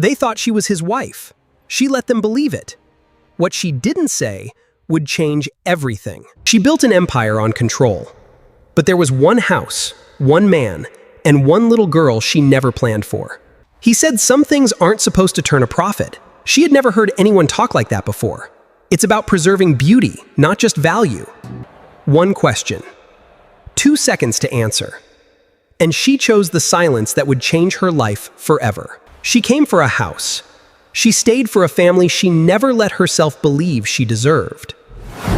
They thought she was his wife. She let them believe it. What she didn't say would change everything. She built an empire on control. But there was one house, one man, and one little girl she never planned for. He said some things aren't supposed to turn a profit. She had never heard anyone talk like that before. It's about preserving beauty, not just value. One question. 2 seconds to answer. And she chose the silence that would change her life forever. She came for a house. She stayed for a family she never let herself believe she deserved.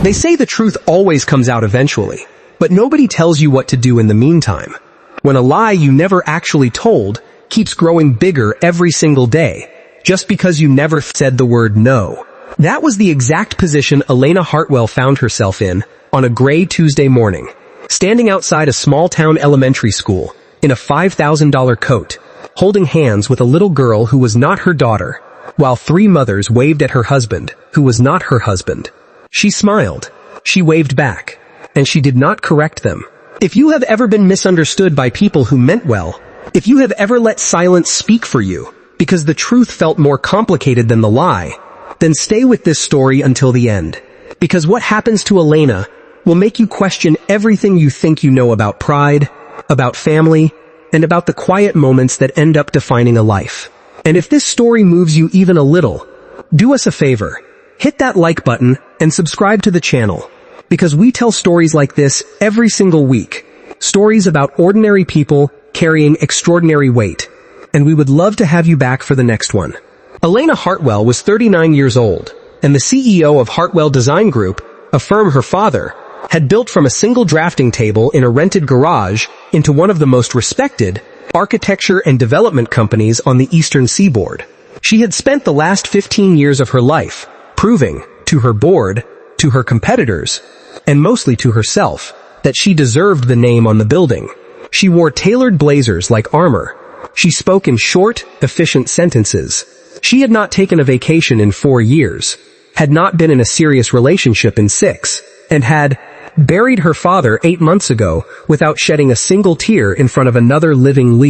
They say the truth always comes out eventually, but nobody tells you what to do in the meantime. When a lie you never actually told keeps growing bigger every single day, just because you never said the word no. That was the exact position Elena Hartwell found herself in on a gray Tuesday morning, standing outside a small-town elementary school in a $5,000 coat, holding hands with a little girl who was not her daughter, while 3 mothers waved at her husband, who was not her husband. She smiled, she waved back, and she did not correct them. If you have ever been misunderstood by people who meant well, if you have ever let silence speak for you, because the truth felt more complicated than the lie, then stay with this story until the end. Because what happens to Elena will make you question everything you think you know about pride, about family, and about the quiet moments that end up defining a life. And if this story moves you even a little, do us a favor. Hit that like button and subscribe to the channel, because we tell stories like this every single week. Stories about ordinary people carrying extraordinary weight. And we would love to have you back for the next one. Elena Hartwell was 39 years old, and the CEO of Hartwell Design Group, a firm her father had built from a single drafting table in a rented garage into one of the most respected architecture and development companies on the eastern seaboard. She had spent the last 15 years of her life proving to her board, to her competitors, and mostly to herself, that she deserved the name on the building. She wore tailored blazers like armor. She spoke in short, efficient sentences. She had not taken a vacation in 4 years, had not been in a serious relationship in 6, and had buried her father 8 months ago without shedding a single tear in front of another living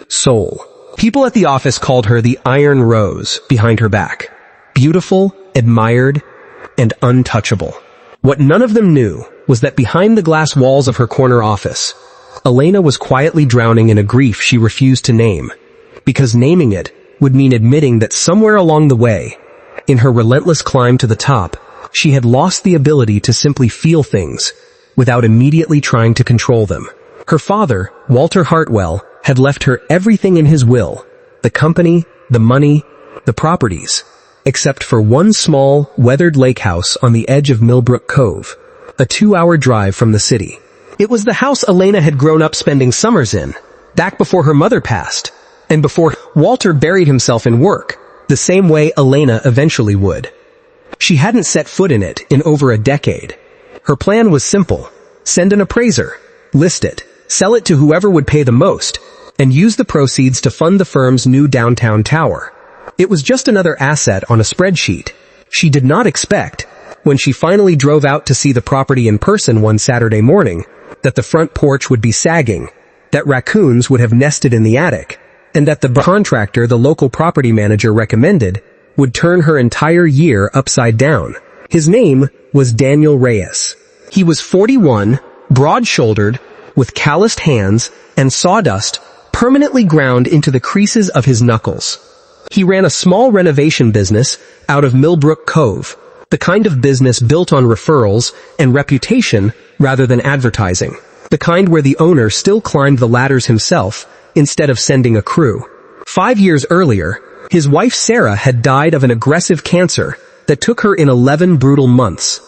soul. People at the office called her the Iron Rose behind her back. Beautiful, admired, and untouchable. What none of them knew was that behind the glass walls of her corner office, Elena was quietly drowning in a grief she refused to name, because naming it would mean admitting that somewhere along the way, in her relentless climb to the top, she had lost the ability to simply feel things without immediately trying to control them. Her father, Walter Hartwell, had left her everything in his will, the company, the money, the properties, except for one small, weathered lake house on the edge of Millbrook Cove, a 2-hour drive from the city. It was the house Elena had grown up spending summers in, back before her mother passed, and before Walter buried himself in work, the same way Elena eventually would. She hadn't set foot in it in over a decade. Her plan was simple: send an appraiser, list it, sell it to whoever would pay the most, and use the proceeds to fund the firm's new downtown tower. It was just another asset on a spreadsheet. She did not expect, when she finally drove out to see the property in person one Saturday morning, that the front porch would be sagging, that raccoons would have nested in the attic, and that the contractor the local property manager recommended would turn her entire year upside down. His name was Daniel Reyes. He was 41, broad-shouldered, with calloused hands and sawdust permanently ground into the creases of his knuckles. He ran a small renovation business out of Millbrook Cove, the kind of business built on referrals and reputation rather than advertising, the kind where the owner still climbed the ladders himself instead of sending a crew. 5 years earlier, his wife Sarah had died of an aggressive cancer that took her in 11 brutal months,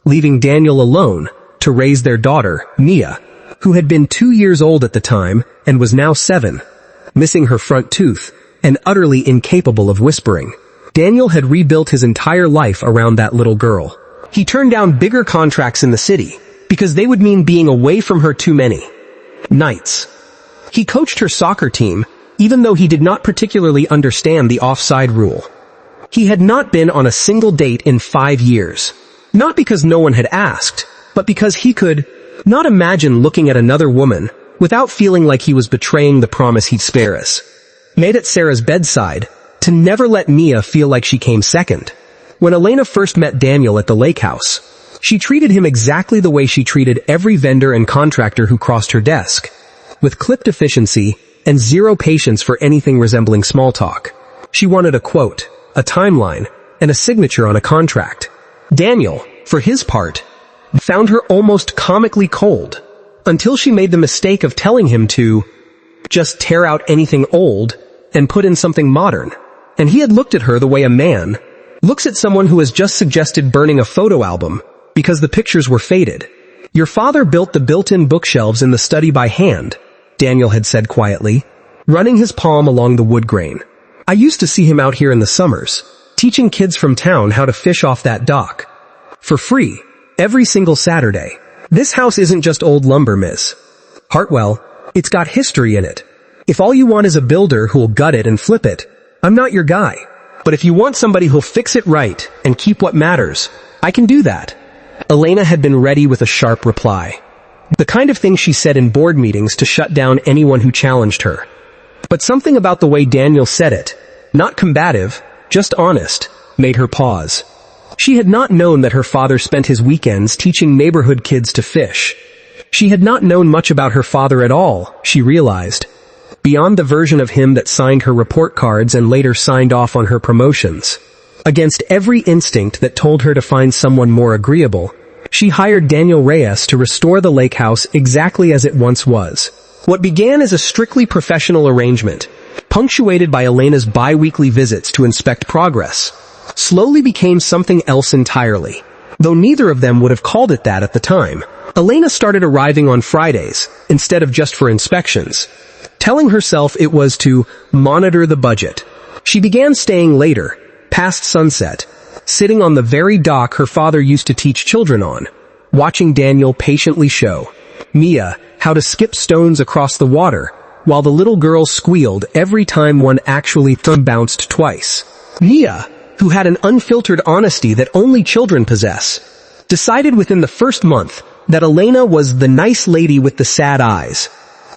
leaving Daniel alone to raise their daughter, Mia, who had been 2 years old at the time and was now 7, missing her front tooth and utterly incapable of whispering. Daniel had rebuilt his entire life around that little girl. He turned down bigger contracts in the city because they would mean being away from her too many nights. He coached her soccer team, even though he did not particularly understand the offside rule. He had not been on a single date in 5 years. Not because no one had asked, but because he could not imagine looking at another woman without feeling like he was betraying the promise he'd spare us. Made at Sarah's bedside, to never let Mia feel like she came second. When Elena first met Daniel at the lake house, she treated him exactly the way she treated every vendor and contractor who crossed her desk, with clipped efficiency and zero patience for anything resembling small talk. She wanted a quote, a timeline, and a signature on a contract. Daniel, for his part, found her almost comically cold, until she made the mistake of telling him to just tear out anything old and put in something modern. And he had looked at her the way a man looks at someone who has just suggested burning a photo album because the pictures were faded. Your father built the built-in bookshelves in the study by hand, Daniel had said quietly, running his palm along the wood grain. I used to see him out here in the summers, teaching kids from town how to fish off that dock. For free, every single Saturday. This house isn't just old lumber, Miss Hartwell. It's got history in it. If all you want is a builder who'll gut it and flip it, I'm not your guy. But if you want somebody who'll fix it right and keep what matters, I can do that. Elena had been ready with a sharp reply. The kind of thing she said in board meetings to shut down anyone who challenged her. But something about the way Daniel said it, not combative, just honest, made her pause. She had not known that her father spent his weekends teaching neighborhood kids to fish. She had not known much about her father at all, she realized, beyond the version of him that signed her report cards and later signed off on her promotions. Against every instinct that told her to find someone more agreeable, she hired Daniel Reyes to restore the lake house exactly as it once was. What began as a strictly professional arrangement, punctuated by Elena's bi-weekly visits to inspect progress, slowly became something else entirely. Though neither of them would have called it that at the time, Elena started arriving on Fridays instead of just for inspections, telling herself it was to monitor the budget. She began staying later, past sunset, sitting on the very dock her father used to teach children on, watching Daniel patiently show Mia how to skip stones across the water, while the little girl squealed every time one actually bounced twice. Mia, who had an unfiltered honesty that only children possess, decided within the first month that Elena was the nice lady with the sad eyes,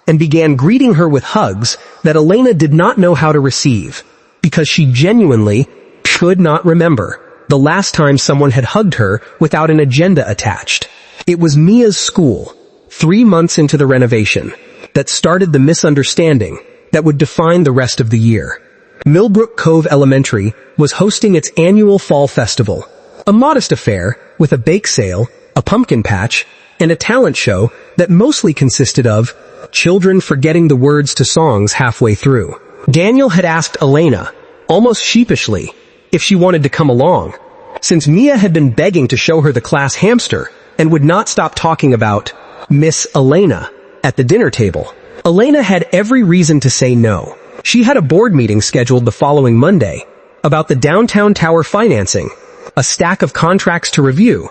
and began greeting her with hugs that Elena did not know how to receive, because she genuinely could not remember the last time someone had hugged her without an agenda attached. It was Mia's school, 3 months into the renovation, that started the misunderstanding that would define the rest of the year. Millbrook Cove Elementary was hosting its annual fall festival, a modest affair with a bake sale, a pumpkin patch, and a talent show that mostly consisted of children forgetting the words to songs halfway through. Daniel had asked Elena, almost sheepishly, if she wanted to come along, since Mia had been begging to show her the class hamster and would not stop talking about Miss Elena at the dinner table. Elena had every reason to say no. She had a board meeting scheduled the following Monday about the downtown tower financing, a stack of contracts to review,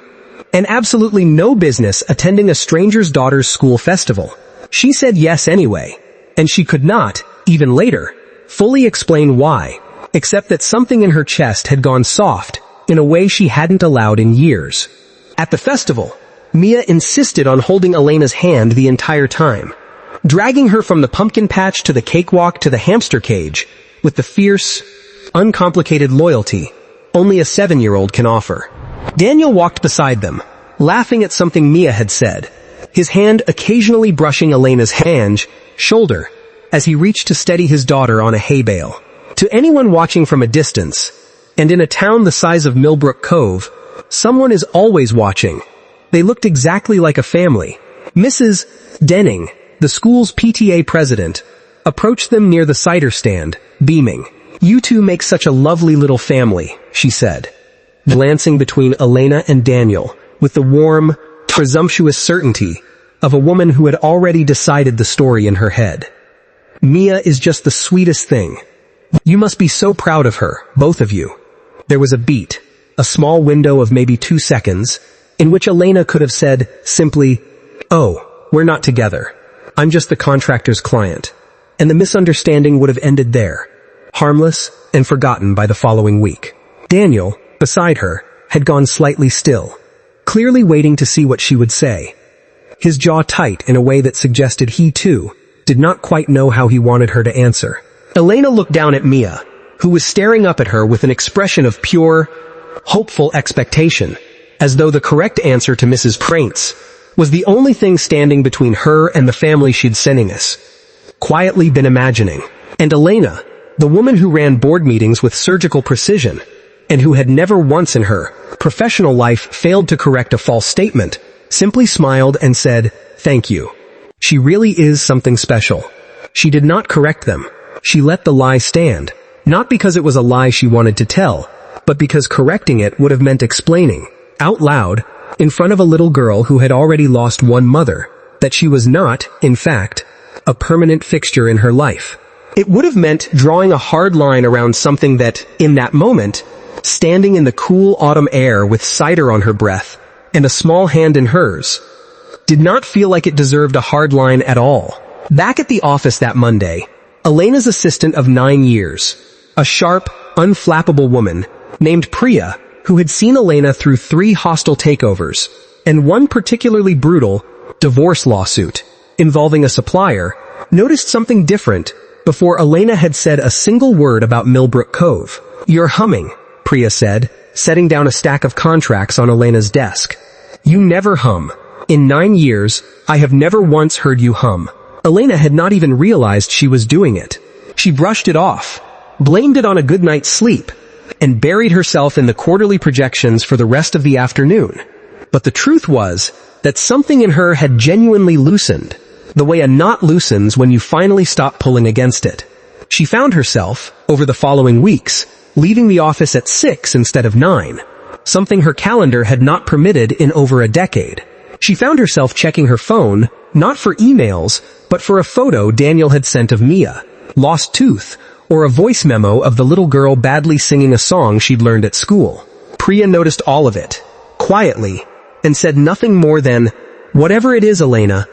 and absolutely no business attending a stranger's daughter's school festival. She said yes anyway, and she could not, even later, fully explain why, except that something in her chest had gone soft in a way she hadn't allowed in years. At the festival, Mia insisted on holding Elena's hand the entire time, dragging her from the pumpkin patch to the cakewalk to the hamster cage with the fierce, uncomplicated loyalty only a 7-year-old can offer. Daniel walked beside them, laughing at something Mia had said, his hand occasionally brushing Elena's shoulder as he reached to steady his daughter on a hay bale. To anyone watching from a distance, and in a town the size of Millbrook Cove, someone is always watching. They looked exactly like a family. Mrs. Denning, the school's PTA president, approached them near the cider stand, beaming. "You two make such a lovely little family," she said, glancing between Elena and Daniel with the warm, presumptuous certainty of a woman who had already decided the story in her head. "Mia is just the sweetest thing. You must be so proud of her, both of you." There was a beat, a small window of maybe 2 seconds, in which Elena could have said simply, "Oh, we're not together. I'm just the contractor's client." And the misunderstanding would have ended there, harmless and forgotten by the following week. Daniel, beside her, had gone slightly still, clearly waiting to see what she would say, his jaw tight in a way that suggested he, too, did not quite know how he wanted her to answer. Elena looked down at Mia, who was staring up at her with an expression of pure, hopeful expectation, as though the correct answer to Mrs. Prince was the only thing standing between her and the family she'd sending us. Quietly been imagining. And Elena, the woman who ran board meetings with surgical precision, and who had never once in her professional life failed to correct a false statement, simply smiled and said, "Thank you." She really is something special. She did not correct them. She let the lie stand, not because it was a lie she wanted to tell, but because correcting it would have meant explaining, out loud, in front of a little girl who had already lost one mother, that she was not, in fact, a permanent fixture in her life. It would have meant drawing a hard line around something that, in that moment, standing in the cool autumn air with cider on her breath and a small hand in hers, did not feel like it deserved a hard line at all. Back at the office that Monday, Elena's assistant of 9 years, a sharp, unflappable woman named Priya, who had seen Elena through 3 hostile takeovers and one particularly brutal divorce lawsuit involving a supplier, noticed something different before Elena had said a single word about Millbrook Cove. "You're humming," Priya said, setting down a stack of contracts on Elena's desk. "You never hum. In 9 years, I have never once heard you hum." Elena had not even realized she was doing it. She brushed it off, blamed it on a good night's sleep, and buried herself in the quarterly projections for the rest of the afternoon. But the truth was that something in her had genuinely loosened, the way a knot loosens when you finally stop pulling against it. She found herself, over the following weeks, leaving the office at 6 instead of 9, something her calendar had not permitted in over a decade. She found herself checking her phone, not for emails, but for a photo Daniel had sent of Mia, lost tooth, or a voice memo of the little girl badly singing a song she'd learned at school. Priya noticed all of it, quietly, and said nothing more than, "Whatever it is, Elena,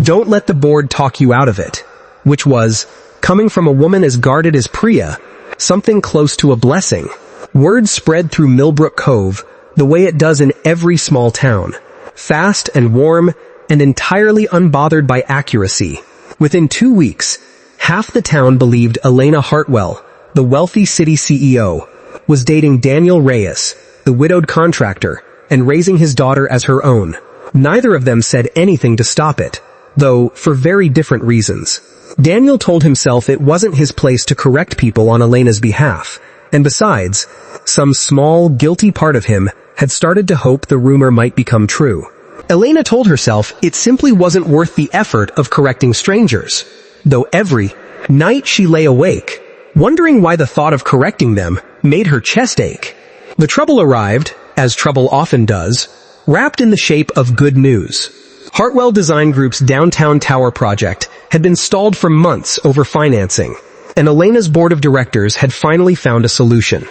don't let the board talk you out of it," which was, coming from a woman as guarded as Priya, something close to a blessing. Word spread through Millbrook Cove the way it does in every small town, fast and warm and entirely unbothered by accuracy. Within 2 weeks, half the town believed Elena Hartwell, the wealthy city CEO, was dating Daniel Reyes, the widowed contractor, and raising his daughter as her own. Neither of them said anything to stop it, though for very different reasons. Daniel told himself it wasn't his place to correct people on Elena's behalf, and besides, some small, guilty part of him had started to hope the rumor might become true. Elena told herself it simply wasn't worth the effort of correcting strangers, though every night she lay awake, wondering why the thought of correcting them made her chest ache. The trouble arrived, as trouble often does, wrapped in the shape of good news. Hartwell Design Group's downtown tower project had been stalled for months over financing, and Elena's board of directors had finally found a solution.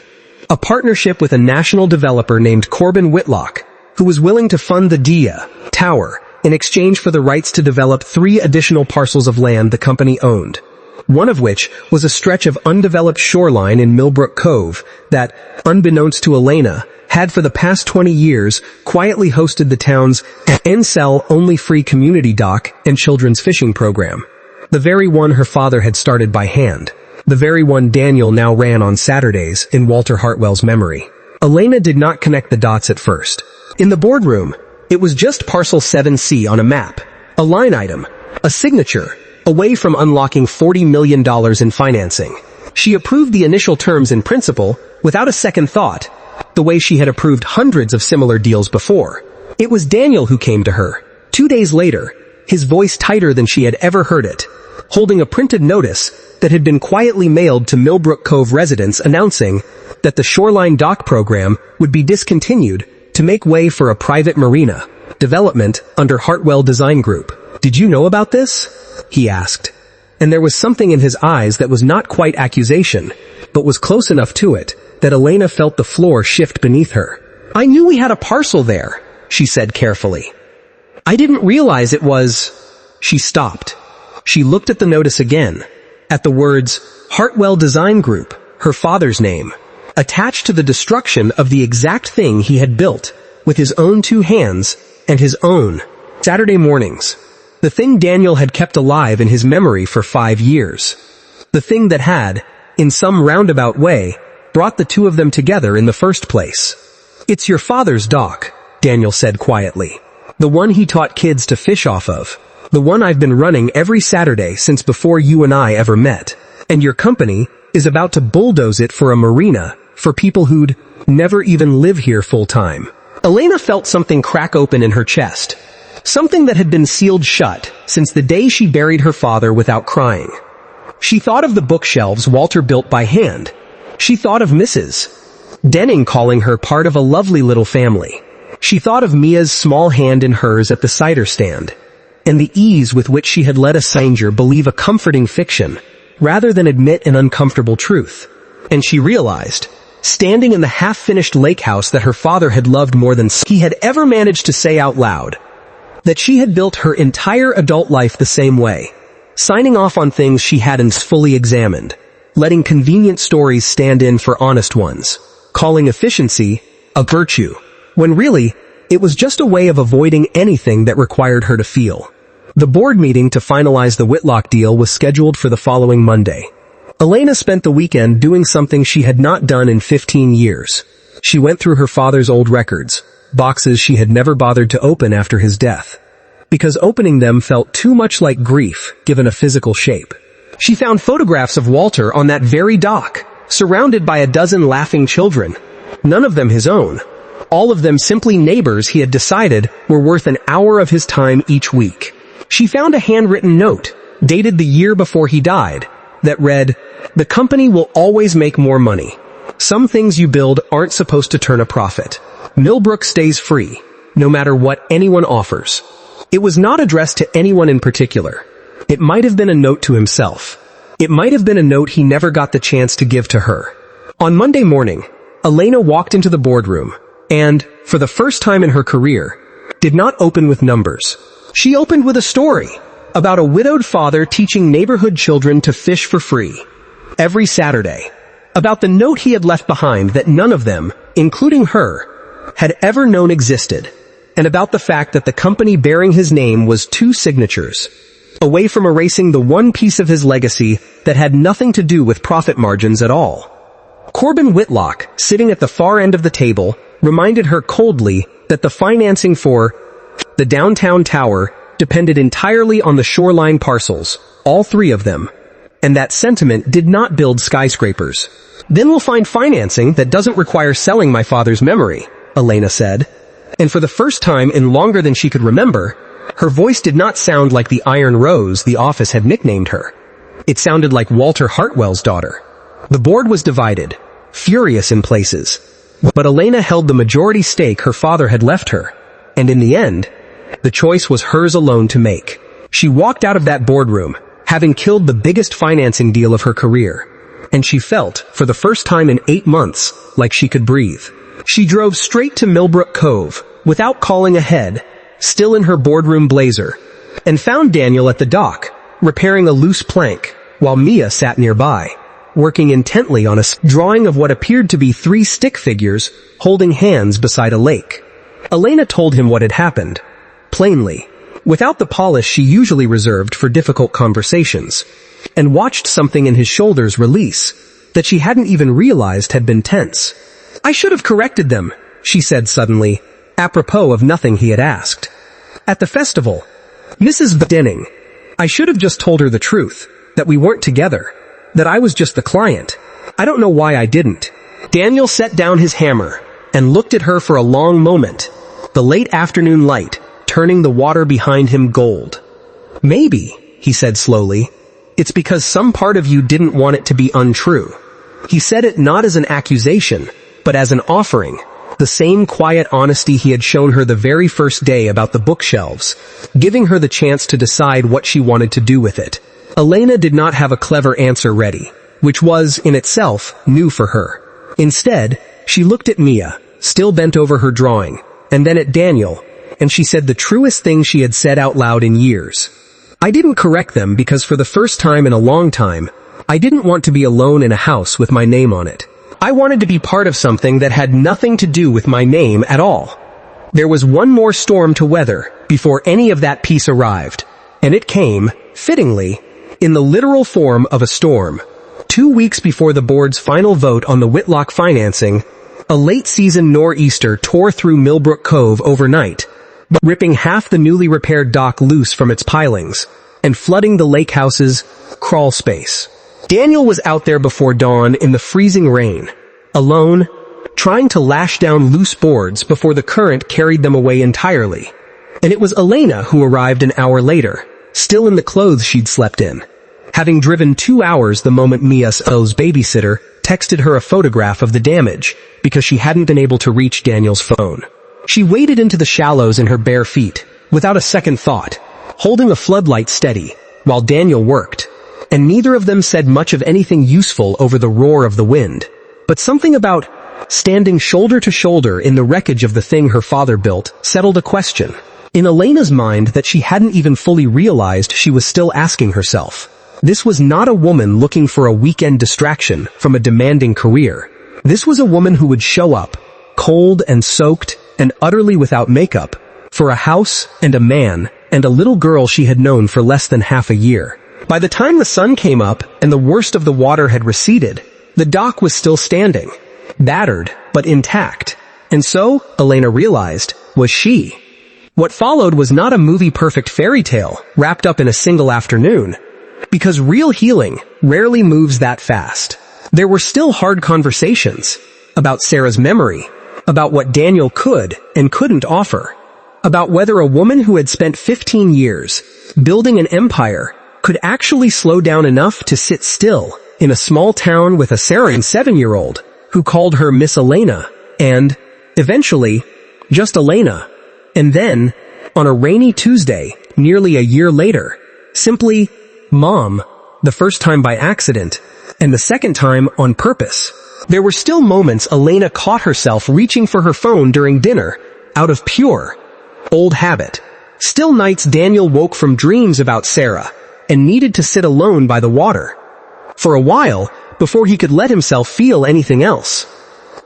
A partnership with a national developer named Corbin Whitlock, who was willing to fund the DIA tower in exchange for the rights to develop 3 additional parcels of land the company owned, one of which was a stretch of undeveloped shoreline in Millbrook Cove that, unbeknownst to Elena, had for the past 20 years quietly hosted the town's Ensel-only free community dock and children's fishing program. The very one her father had started by hand. The very one Daniel now ran on Saturdays in Walter Hartwell's memory. Elena did not connect the dots at first. In the boardroom, it was just Parcel 7C on a map, a line item, a signature, away from unlocking $40 million in financing. She approved the initial terms in principle without a second thought, the way she had approved hundreds of similar deals before. It was Daniel who came to her, 2 days later, his voice tighter than she had ever heard it, holding a printed notice that had been quietly mailed to Millbrook Cove residents announcing that the Shoreline Dock program would be discontinued to make way for a private marina development under Hartwell Design Group. "Did you know about this?" he asked, and there was something in his eyes that was not quite accusation, but was close enough to it that Elena felt the floor shift beneath her. "I knew we had a parcel there," she said carefully. "I didn't realize it was—" She stopped. She looked at the notice again, at the words, Hartwell Design Group, her father's name, attached to the destruction of the exact thing he had built, with his own 2 hands, and his own Saturday mornings. The thing Daniel had kept alive in his memory for 5 years. The thing that had, in some roundabout way, brought the two of them together in the first place. "It's your father's dock," Daniel said quietly. "The one he taught kids to fish off of. The one I've been running every Saturday since before you and I ever met. And your company is about to bulldoze it for a marina for people who'd never even live here full-time." Elena felt something crack open in her chest. Something that had been sealed shut since the day she buried her father without crying. She thought of the bookshelves Walter built by hand. She thought of Mrs. Denning calling her part of a lovely little family. She thought of Mia's small hand in hers at the cider stand, and the ease with which she had let a stranger believe a comforting fiction, rather than admit an uncomfortable truth. And she realized, standing in the half-finished lake house that her father had loved more than he had ever managed to say out loud, that she had built her entire adult life the same way, signing off on things she hadn't fully examined, letting convenient stories stand in for honest ones, calling efficiency a virtue, when really, it was just a way of avoiding anything that required her to feel. The board meeting to finalize the Whitlock deal was scheduled for the following Monday. Elena spent the weekend doing something she had not done in 15 years. She went through her father's old records, boxes she had never bothered to open after his death, because opening them felt too much like grief given a physical shape. She found photographs of Walter on that very dock, surrounded by a dozen laughing children, none of them his own, all of them simply neighbors he had decided were worth an hour of his time each week. She found a handwritten note, dated the year before he died, that read, "The company will always make more money. Some things you build aren't supposed to turn a profit. Millbrook stays free, no matter what anyone offers." It was not addressed to anyone in particular. It might have been a note to himself. It might have been a note he never got the chance to give to her. On Monday morning, Elena walked into the boardroom and, for the first time in her career, did not open with numbers. She opened with a story about a widowed father teaching neighborhood children to fish for free every Saturday, about the note he had left behind that none of them, including her, had ever known existed, and about the fact that the company bearing his name was 2 signatures away from erasing the one piece of his legacy that had nothing to do with profit margins at all. Corbin Whitlock, sitting at the far end of the table, reminded her coldly that the financing for the downtown tower depended entirely on the shoreline parcels, all 3 of them, and that sentiment did not build skyscrapers. "Then we'll find financing that doesn't require selling my father's memory," Elena said. And for the first time in longer than she could remember, her voice did not sound like the Iron Rose the office had nicknamed her. It sounded like Walter Hartwell's daughter. The board was divided, furious in places, but Elena held the majority stake her father had left her, and in the end, the choice was hers alone to make. She walked out of that boardroom, having killed the biggest financing deal of her career, and she felt, for the first time in 8 months, like she could breathe. She drove straight to Millbrook Cove, without calling ahead, still in her boardroom blazer, and found Daniel at the dock, repairing a loose plank, while Mia sat nearby, working intently on a drawing of what appeared to be 3 stick figures holding hands beside a lake. Elena told him what had happened, plainly, without the polish she usually reserved for difficult conversations, and watched something in his shoulders release that she hadn't even realized had been tense. "I should have corrected them," she said suddenly, apropos of nothing he had asked. "At the festival, Mrs. Denning, I should have just told her the truth, that we weren't together, that I was just the client. I don't know why I didn't." Daniel set down his hammer and looked at her for a long moment, the late afternoon light turning the water behind him gold. "Maybe," he said slowly, "it's because some part of you didn't want it to be untrue." He said it not as an accusation, but as an offering, the same quiet honesty he had shown her the very first day about the bookshelves, giving her the chance to decide what she wanted to do with it. Elena did not have a clever answer ready, which was, in itself, new for her. Instead, she looked at Mia, still bent over her drawing, and then at Daniel, and she said the truest thing she had said out loud in years. "I didn't correct them because for the first time in a long time, I didn't want to be alone in a house with my name on it. I wanted to be part of something that had nothing to do with my name at all. There was one more storm to weather before any of that peace arrived, and it came, fittingly, in the literal form of a storm. 2 weeks before the board's final vote on the Whitlock financing, a late-season nor'easter tore through Millbrook Cove overnight, ripping half the newly repaired dock loose from its pilings and flooding the lake house's crawl space. Daniel was out there before dawn in the freezing rain, alone, trying to lash down loose boards before the current carried them away entirely. And it was Elena who arrived an hour later, still in the clothes she'd slept in, having driven 2 hours the moment Mia's babysitter texted her a photograph of the damage because she hadn't been able to reach Daniel's phone. She waded into the shallows in her bare feet, without a second thought, holding a floodlight steady, while Daniel worked, and neither of them said much of anything useful over the roar of the wind, but something about standing shoulder to shoulder in the wreckage of the thing her father built settled a question in Elena's mind that she hadn't even fully realized she was still asking herself. This was not a woman looking for a weekend distraction from a demanding career. This was a woman who would show up, cold and soaked and utterly without makeup, for a house and a man and a little girl she had known for less than half a year. By the time the sun came up and the worst of the water had receded, the dock was still standing, battered but intact. And so, Elena realized, was she. What followed was not a movie-perfect fairy tale wrapped up in a single afternoon, because real healing rarely moves that fast. There were still hard conversations about Sarah's memory, about what Daniel could and couldn't offer, about whether a woman who had spent 15 years building an empire could actually slow down enough to sit still in a small town with a Sarah 7-year-old who called her Miss Elena, and, eventually, just Elena. And then, on a rainy Tuesday, nearly a year later, simply, Mom, the first time by accident, and the second time on purpose. There were still moments Elena caught herself reaching for her phone during dinner, out of pure, old habit. Still nights Daniel woke from dreams about Sarah, and needed to sit alone by the water. For a while, before he could let himself feel anything else.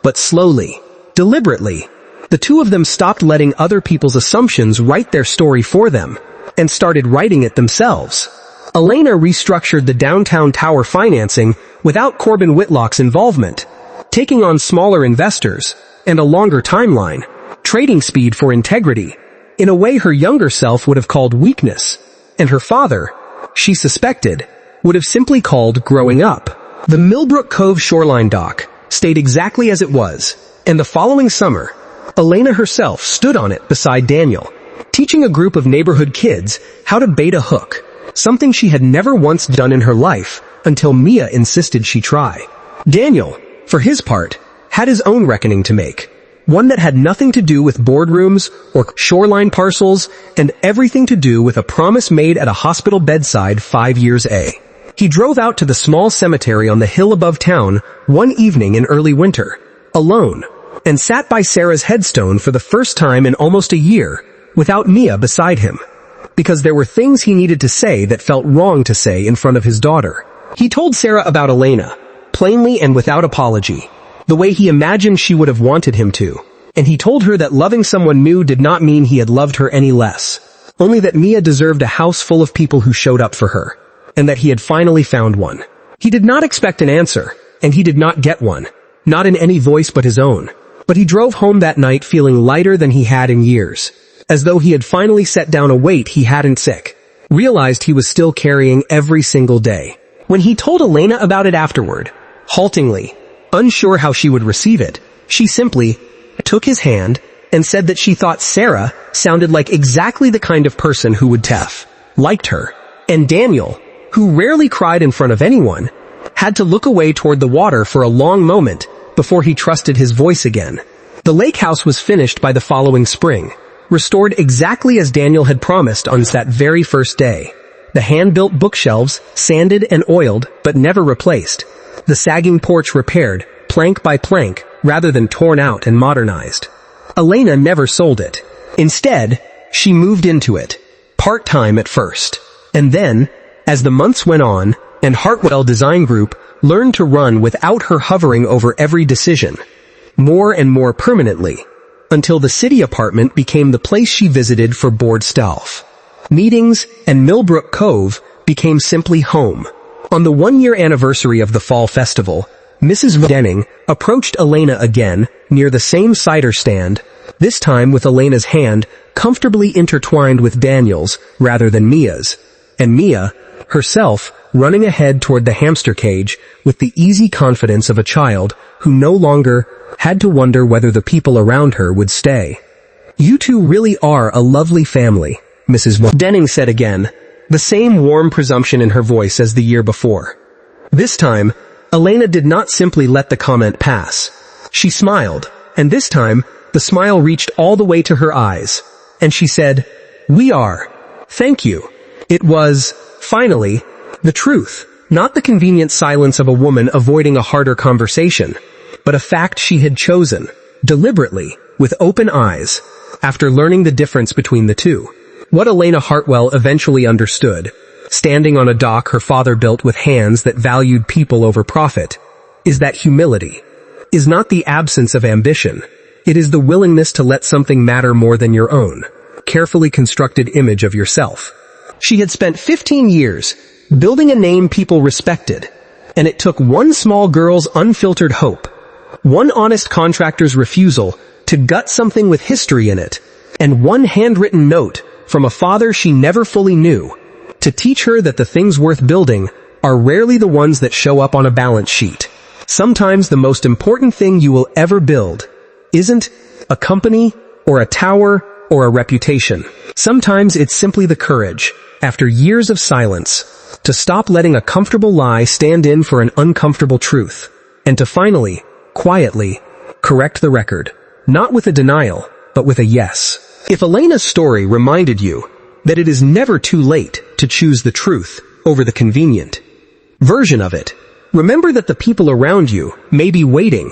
But slowly, deliberately, the two of them stopped letting other people's assumptions write their story for them, and started writing it themselves. Elena restructured the downtown tower financing without Corbin Whitlock's involvement, taking on smaller investors and a longer timeline, trading speed for integrity, in a way her younger self would have called weakness, and her father, she suspected, would have simply called growing up. The Millbrook Cove shoreline dock stayed exactly as it was, and the following summer, Elena herself stood on it beside Daniel, teaching a group of neighborhood kids how to bait a hook, something she had never once done in her life until Mia insisted she try. Daniel, for his part, had his own reckoning to make, one that had nothing to do with boardrooms or shoreline parcels and everything to do with a promise made at a hospital bedside 5 years ago. He drove out to the small cemetery on the hill above town one evening in early winter, alone, and sat by Sarah's headstone for the first time in almost a year, without Mia beside him, because there were things he needed to say that felt wrong to say in front of his daughter. He told Sarah about Elena, plainly and without apology, the way he imagined she would have wanted him to, and he told her that loving someone new did not mean he had loved her any less, only that Mia deserved a house full of people who showed up for her, and that he had finally found one. He did not expect an answer, and he did not get one, not in any voice but his own. But he drove home that night feeling lighter than he had in years, as though he had finally set down a weight he hadn't sick, realized he was still carrying every single day. When he told Elena about it afterward, haltingly, unsure how she would receive it, she simply took his hand and said that she thought Sarah sounded like exactly the kind of person who would liked her. And Daniel, who rarely cried in front of anyone, had to look away toward the water for a long moment before he trusted his voice again. The lake house was finished by the following spring, restored exactly as Daniel had promised on that very first day. The hand-built bookshelves, sanded and oiled, but never replaced. The sagging porch repaired, plank by plank, rather than torn out and modernized. Elena never sold it. Instead, she moved into it, part-time at first. And then, as the months went on, and Hartwell Design Group learned to run without her hovering over every decision, more and more permanently, until the city apartment became the place she visited for board stuff. Meetings and Millbrook Cove became simply home. On the 1-year anniversary of the fall festival, Mrs. Denning approached Elena again near the same cider stand, this time with Elena's hand comfortably intertwined with Daniel's rather than Mia's, and Mia, herself, running ahead toward the hamster cage with the easy confidence of a child who no longer had to wonder whether the people around her would stay. "You two really are a lovely family," Mrs. Denning said again, the same warm presumption in her voice as the year before. This time, Elena did not simply let the comment pass. She smiled, and this time, the smile reached all the way to her eyes, and she said, "We are. Thank you." It was, finally, the truth, not the convenient silence of a woman avoiding a harder conversation, but a fact she had chosen, deliberately, with open eyes, after learning the difference between the two. What Elena Hartwell eventually understood, standing on a dock her father built with hands that valued people over profit, is that humility is not the absence of ambition. It is the willingness to let something matter more than your own, carefully constructed image of yourself. She had spent 15 years building a name people respected, and it took one small girl's unfiltered hope, one honest contractor's refusal to gut something with history in it, and one handwritten note from a father she never fully knew, to teach her that the things worth building are rarely the ones that show up on a balance sheet. Sometimes the most important thing you will ever build isn't a company or a tower or a reputation. Sometimes it's simply the courage, after years of silence, to stop letting a comfortable lie stand in for an uncomfortable truth, and to finally, quietly, correct the record, not with a denial, but with a yes. If Elena's story reminded you that it is never too late to choose the truth over the convenient version of it, remember that the people around you may be waiting,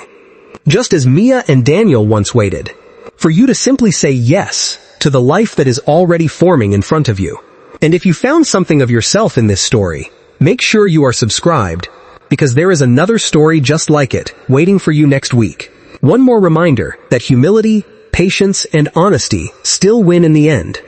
just as Mia and Daniel once waited, for you to simply say yes to the life that is already forming in front of you. And if you found something of yourself in this story, make sure you are subscribed, because there is another story just like it waiting for you next week. One more reminder that humility, patience, and honesty still win in the end.